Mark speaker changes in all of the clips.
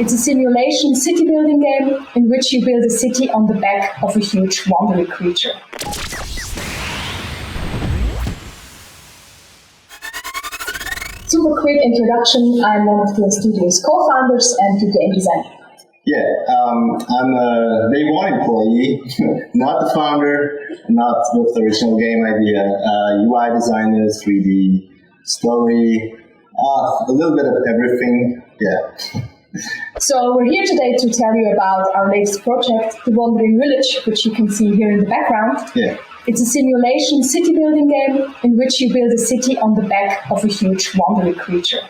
Speaker 1: It's a simulation city building game in which you build a city on the back of a huge wandering creature. Super quick introduction. I'm one of the studio's co-founders and the game designer.
Speaker 2: I'm a day one employee, not the founder, not with the original game idea. UI designer, 3D, story, a little bit of everything.
Speaker 1: So we're here today to tell you about our latest project, The Wandering Village, which you can see here in the background. It's a simulation city building game in which you build a city on the back of a huge wandering creature.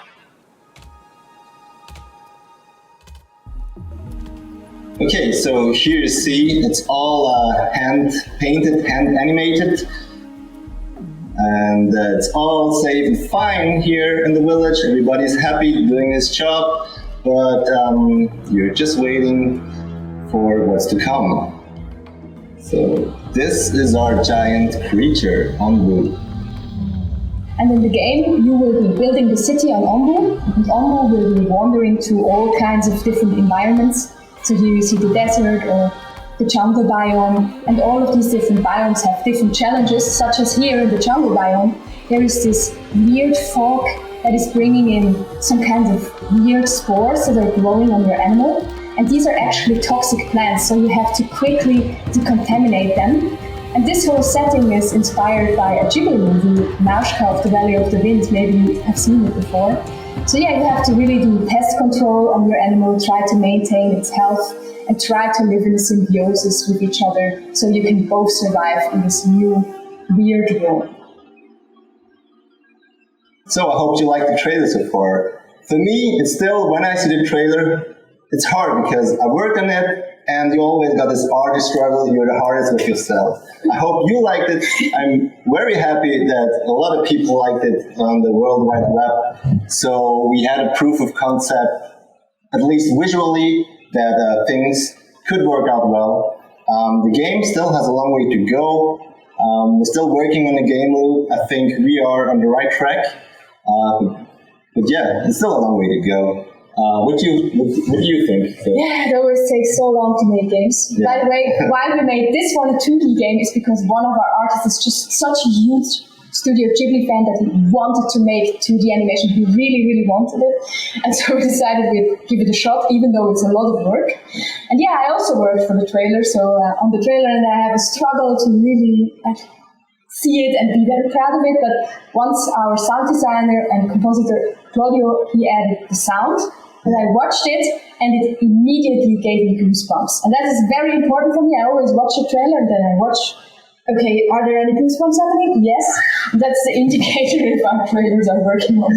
Speaker 2: Okay, so here you see it's all hand-painted, hand-animated, and it's all safe and fine here in the village. Everybody's happy doing his job, but you're just waiting for what's to come. So this is our giant creature, Onbu.
Speaker 1: And in the game, you will be building the city on Onbu, and Onbu will be wandering through all kinds of different environments. So here you see the desert or the jungle biome, and all of these different biomes have different challenges, such as here in the jungle biome, there is this weird fog that is bringing in some kinds of weird spores that are growing on your animal. And these are actually toxic plants, so you have to quickly decontaminate them. And this whole setting is inspired by a Ghibli movie, Nausicaä of the Valley of the Wind. Maybe you have seen it before. So you have to really do pest control on your animal, try to maintain its health, and try to live in a symbiosis with each other so you can both survive in this new, weird world.
Speaker 2: So I hope you like the trailer so far. For me, it's still, when I see the trailer, it's hard because I worked on it, and you always got this artist struggle. You're the hardest with yourself. I hope you liked it. I'm very happy that a lot of people liked it on the World Wide Web. So we had a proof of concept, at least visually, that things could work out well. The game still has a long way to go. We're still working on the game loop. I think we are on the right track. But yeah, it's still a long way to go. What do you think?
Speaker 1: Yeah, it always takes so long to make games. Yeah. By the way, why we made this one a 2D game is because one of our artists is just such a huge Studio Ghibli fan that he wanted to make 2D animation. He really, really wanted it. And so we decided we'd give it a shot, even though it's a lot of work. And yeah, I also worked for the trailer. So on the trailer, and I have a struggle to really see it and be very proud of it. But once our sound designer and compositor, Claudio, he added the sound. And I watched it, and it immediately gave me goosebumps. And that is very important for me. I always watch a trailer, and then I watch, okay, are there any goosebumps happening? Yes. That's the indicator if our trailers are working on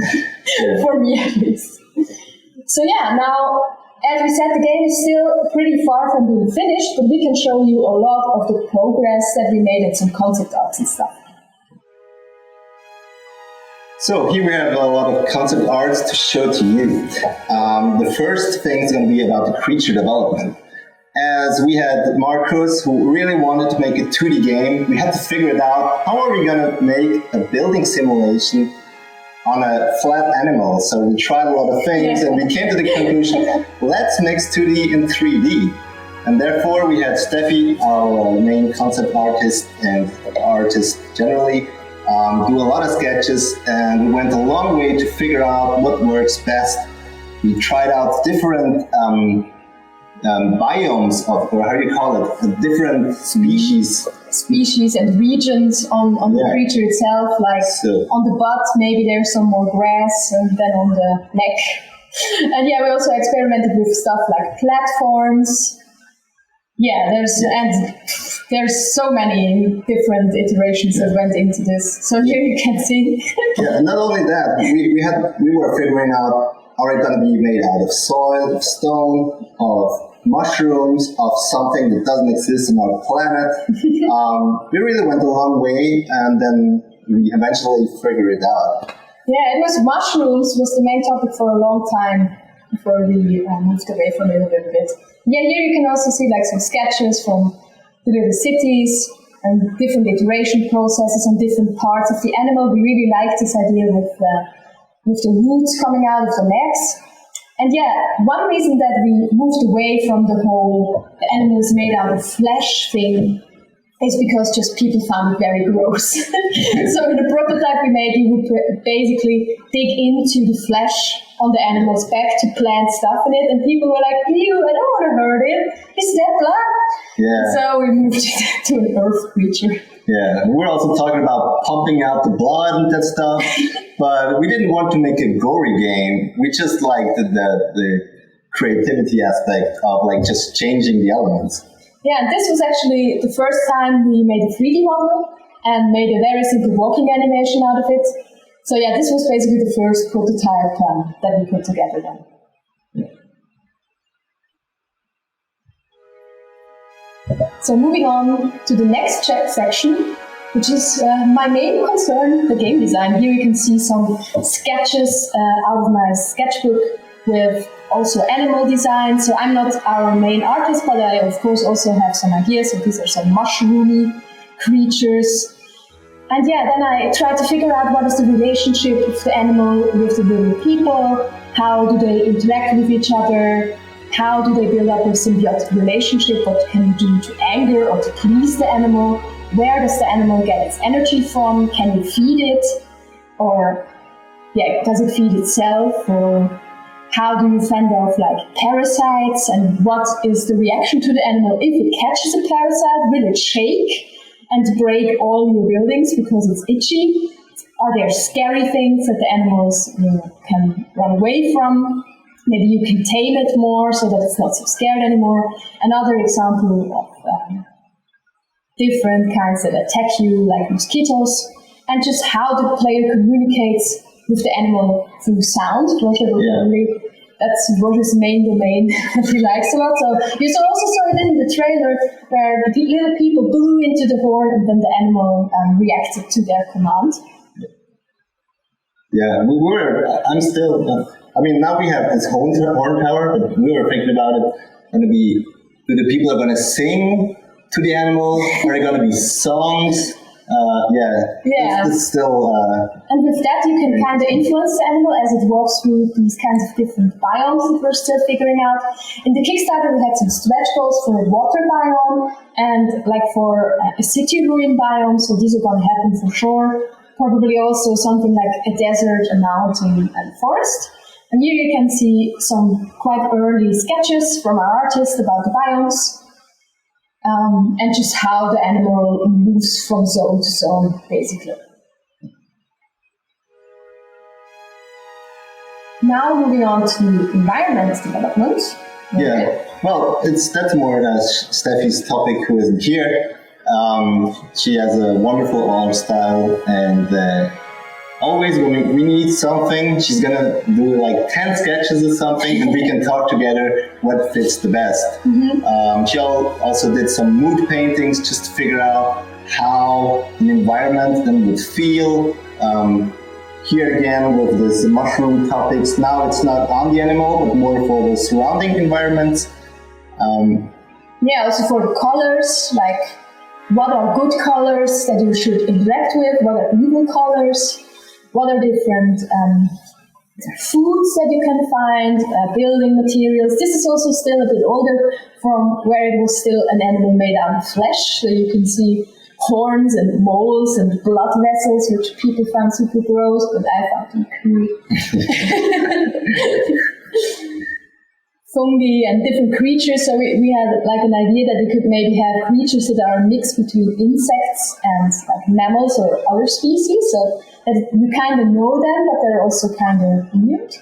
Speaker 1: for me at least. So yeah, now, as we said, the game is still pretty far from being finished, but we can show you a lot of the progress that we made and some concept arts and stuff.
Speaker 2: So here we have a lot of concept arts to show to you. The first thing is going to be about the creature development. As we had Marcus, who really wanted to make a 2D game, we had to figure it out. How are we going to make a building simulation on a flat animal? So we tried a lot of things, and we came to the conclusion, let's mix 2D and 3D. And therefore we had Steffi, our main concept artist and artist generally, do a lot of sketches, and we went a long way to figure out what works best. We tried out different biomes of, or how do you call it, different species and regions on the creature itself, like on the butt maybe there's some more grass, and then on the neck. And yeah, we also experimented with stuff like platforms. Yeah, there's so many different iterations that went into this. So here you can see. Yeah, and not only that, we were figuring out, are it going to be made out of soil, of stone, of mushrooms, of something that doesn't exist on our planet. We really went a long way, and then we eventually figured it out.
Speaker 1: Yeah, it was mushrooms was the main topic for a long time before we moved away from it a little bit. Yeah, here you can also see like some sketches from the little cities and different iteration processes on different parts of the animal. We really liked this idea with the roots coming out of the legs. And one reason that we moved away from the whole the animals made out of flesh thing is because just people found it very gross. So in the prototype we made, you would basically dig into the flesh on the animal's back to plant stuff in it, and people were like, ew, I don't want to hurt it. Is that blood?
Speaker 2: Yeah.
Speaker 1: So we moved it to an earth creature.
Speaker 2: Yeah, we were also talking about pumping out the blood and that stuff, but we didn't want to make a gory game. We just liked the creativity aspect of like just changing the elements.
Speaker 1: Yeah, and this was actually the first time we made a 3D model and made a very simple walking animation out of it. So this was basically the first prototype that we put together then. So moving on to the next section, which is my main concern, the game design. Here you can see some sketches out of my sketchbook with also animal design. So I'm not our main artist, but I of course also have some ideas. So these are some mushroomy creatures. And then I tried to figure out what is the relationship of the animal with the little people, how do they interact with each other, how do they build up a symbiotic relationship, what can you do to anger or to please the animal, where does the animal get its energy from, can you feed it, or does it feed itself, or how do you fend off like parasites, and what is the reaction to the animal if it catches a parasite? Will it shake and break all your buildings because it's itchy? Are there scary things that the animals can run away from? Maybe you can tame it more so that it's not so scared anymore. Another example of different kinds that attack you, like mosquitoes, and just how the player communicates with the animal through sound. That's Roger's main domain that he likes a lot. So you also saw it in the trailer where the little people blew into the horn and then the animal reacted to their command.
Speaker 2: Yeah, now we have this horn tower, but we were thinking about it. Do the people are going to sing to the animal? Are there going to be songs? It's still...
Speaker 1: and with that, you can kind of influence the animal as it walks through these kinds of different biomes that we're still figuring out. In the Kickstarter, we had some stretch goals for a water biome and like for a city ruin biome, so these are going to happen for sure. Probably also something like a desert, a mountain, and forest. And here you can see some quite early sketches from our artist about the biomes. And just how the animal moves from zone to zone, basically. Now moving on to environment development.
Speaker 2: That's more Steffi's topic, who isn't here. She has a wonderful art style, and always when we need something, she's gonna do like 10 sketches or something, and we can talk together what fits the best. She also did some mood paintings just to figure out how an environment then would feel. Here again with this mushroom topics, now it's not on the animal, but more for the surrounding environment.
Speaker 1: Also for the colors, like what are good colors that you should interact with, what are evil colors, what are different foods that you can find, building materials. This is also still a bit older from where it was still an animal made out of flesh, so you can see horns and moles and blood vessels, which people found super gross, but I found them cool. Fungi and different creatures, so we had like an idea that we could maybe have creatures that are a mix between insects and like mammals or other species, so that you kind of know them, but they're also kind of weird.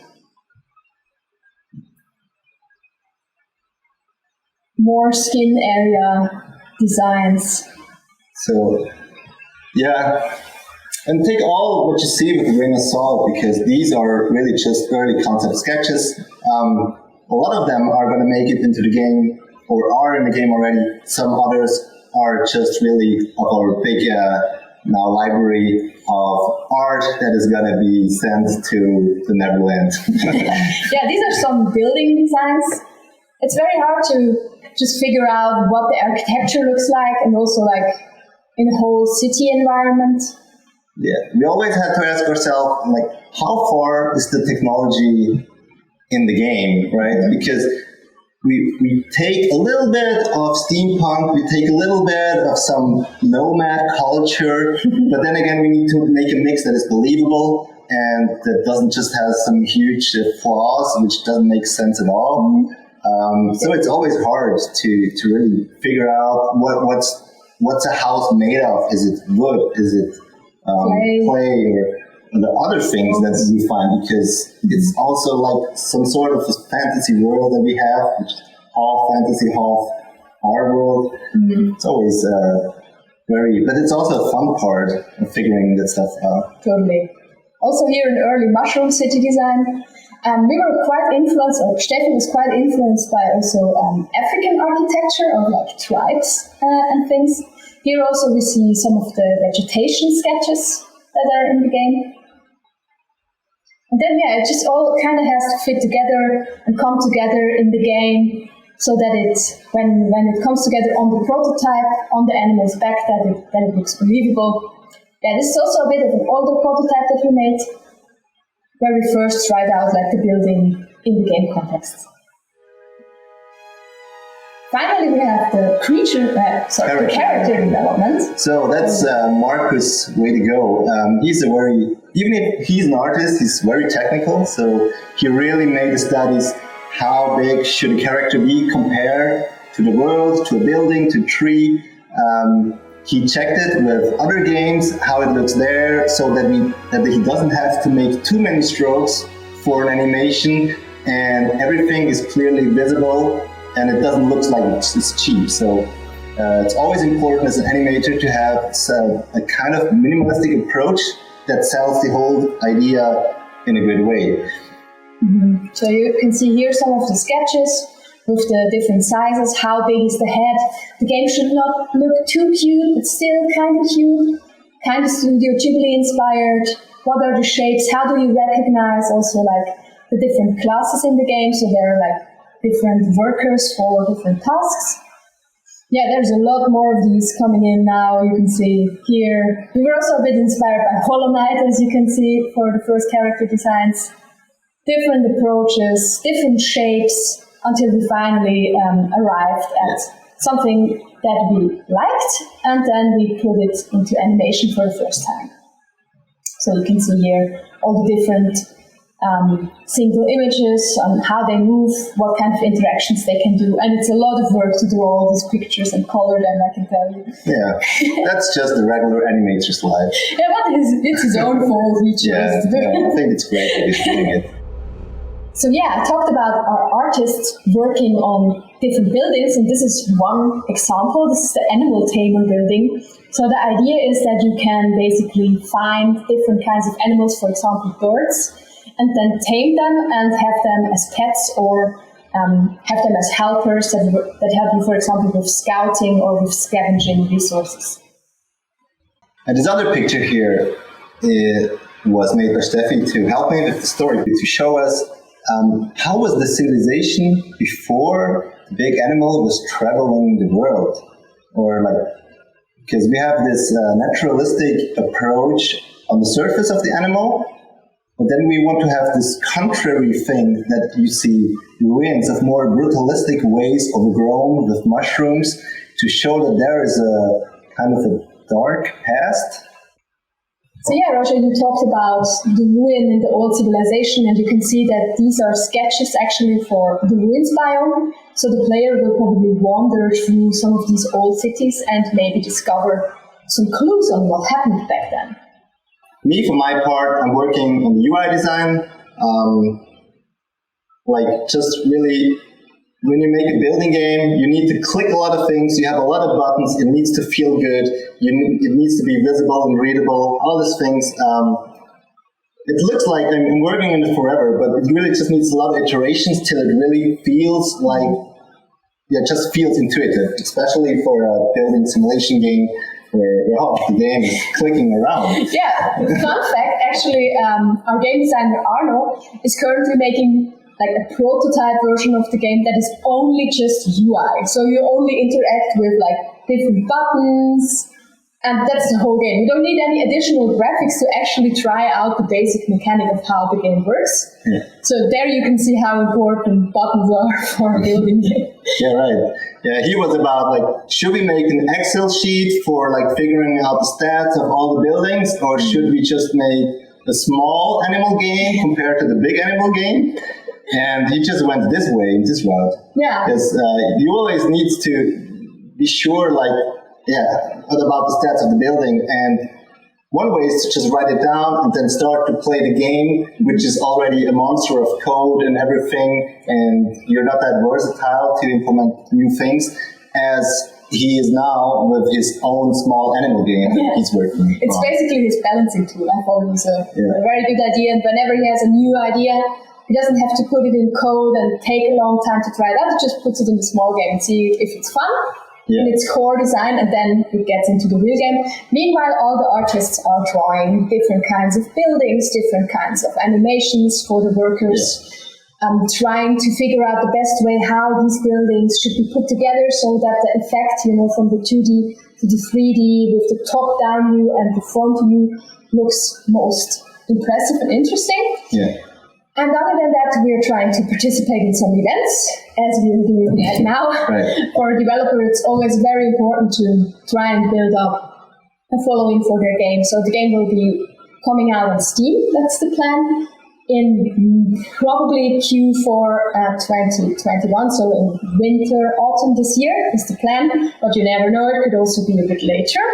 Speaker 1: More skin area designs.
Speaker 2: So, and take all what you see with a grain of salt, because these are really just early concept sketches. A lot of them are going to make it into the game, or are in the game already. Some others are just really of our big now library of art that is going to be sent to the Neverland.
Speaker 1: These are some building designs. It's very hard to just figure out what the architecture looks like, and also like in a whole city environment. We always had to ask ourselves, like, how far is the technology
Speaker 3: in the game, right? Because we take a little bit of steampunk, we take a little bit of some nomad culture, but then again, we need to make a mix that is believable and that doesn't just have some huge flaws, which doesn't make sense at all. So it's always hard to really figure out what's a house made of. Is it wood? Is it clay or the other things that we find? Because it's also like some sort of a fantasy world that we have, which is half fantasy, half our world. It's always but it's also a fun part of figuring that stuff out.
Speaker 1: Totally. Also here in early mushroom city design, we were quite influenced, or Steffi was quite influenced by also African architecture of like tribes and things. Here also we see some of the vegetation sketches that are in the game. And then it just all kind of has to fit together and come together in the game so that when it comes together on the prototype, on the animal's back, that it looks believable. Yeah, this is also a bit of an older prototype that we made, where we first tried out like the building in the game context. Finally, we have the the character development.
Speaker 3: So that's Marcus' way to go. Even if he's an artist, he's very technical. So he really made the studies. How big should a character be compared to the world, to a building, to a tree? He checked it with other games, how it looks there, so that he doesn't have to make too many strokes for an animation, and everything is clearly visible, and it doesn't look like it's cheap. So it's always important as an animator to have a kind of minimalistic approach that sells the whole idea in a good way.
Speaker 1: So you can see here some of the sketches with the different sizes. How big is the head? The game should not look too cute, but still kind of cute, kind of Studio Ghibli inspired. What are the shapes? How do you recognize also like the different classes in the game? So there are like different workers for different tasks. Yeah, there's a lot more of these coming in now. You can see here. We were also a bit inspired by Hollow Knight, as you can see, for the first character designs. Different approaches, different shapes, until we finally arrived at something that we liked, and then we put it into animation for the first time. So you can see here all the different single images, how they move, what kind of interactions they can do, and it's a lot of work to do all these pictures and color them, I can tell you.
Speaker 3: Yeah, that's just the regular animator's life.
Speaker 1: Yeah, but it's his own fault he chose to do it.
Speaker 3: I think it's great that he's doing it.
Speaker 1: So I talked about our artists working on different buildings, and this is one example. This is the animal tamer building. So the idea is that you can basically find different kinds of animals, for example birds, and then tame them and have them as pets, or have them as helpers that help you, for example, with scouting or with scavenging resources.
Speaker 3: And this other picture here was made by Steffi to help me with the story, to show us how was the civilization before the big animal was traveling the world? Because we have this naturalistic approach on the surface of the animal, but then we want to have this contrary thing that you see ruins of more brutalistic ways overgrown with mushrooms to show that there is a kind of a dark past.
Speaker 1: So Roger, you talked about the ruin in the old civilization, and you can see that these are sketches actually for the ruins biome. So the player will probably wander through some of these old cities and maybe discover some clues on what happened back then.
Speaker 3: Me, for my part, I'm working on UI design. Just really, when you make a building game, you need to click a lot of things. You have a lot of buttons. It needs to feel good. It needs to be visible and readable. All these things. It looks like I'm working on it forever, but it really just needs a lot of iterations till it really feels like, just feels intuitive, especially for a building simulation game where the game is clicking around.
Speaker 1: Yeah, fun fact, actually, our game designer Arno is currently making like a prototype version of the game that is only just UI. So you only interact with like different buttons And that's the whole game. You don't need any additional graphics to actually try out the basic mechanic of how the game works.
Speaker 3: Yeah.
Speaker 1: So there you can see how important buttons are for a building game.
Speaker 3: Yeah, right. Yeah, he was about like, should we make an Excel sheet for like figuring out the stats of all the buildings, or should we just make a small animal game compared to the big animal game? And he just went this way, this route.
Speaker 1: Yeah.
Speaker 3: Because you always need to be sure, like, about the stats of the building. And one way is to just write it down and then start to play the game, which is already a monster of code and everything, and you're not that versatile to implement new things as he is now with his own small animal game that he's working on.
Speaker 1: It's basically his balancing tool. I thought it was a very good idea. And whenever he has a new idea, he doesn't have to put it in code and take a long time to try it out. He just puts it in the small game and see if it's fun. In its core design, and then it gets into the real game. Meanwhile, all the artists are drawing different kinds of buildings, different kinds of animations for the workers, trying to figure out the best way how these buildings should be put together so that the effect, from the 2D to the 3D with the top-down view and the front view looks most impressive and interesting.
Speaker 3: Yeah.
Speaker 1: And other than that, we're trying to participate in some events, as we're doing right now.
Speaker 3: Right.
Speaker 1: For a developer, it's always very important to try and build up a following for their game. So the game will be coming out on Steam, that's the plan, in probably Q4 2021, so in winter, autumn this year is the plan, but you never know, it could also be a bit later.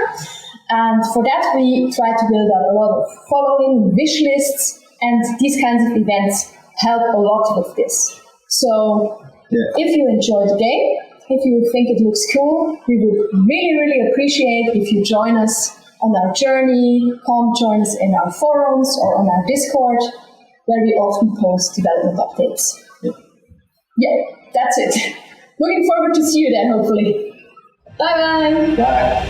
Speaker 1: And for that, we try to build up a lot of following, wish lists, and these kinds of events help a lot with this. So if you enjoy the game, if you think it looks cool, we would really, really appreciate if you join us on our journey, come join us in our forums or on our Discord, where we often post development updates. Yeah, that's it. Looking forward to see you then, hopefully. Bye-bye.
Speaker 3: Bye.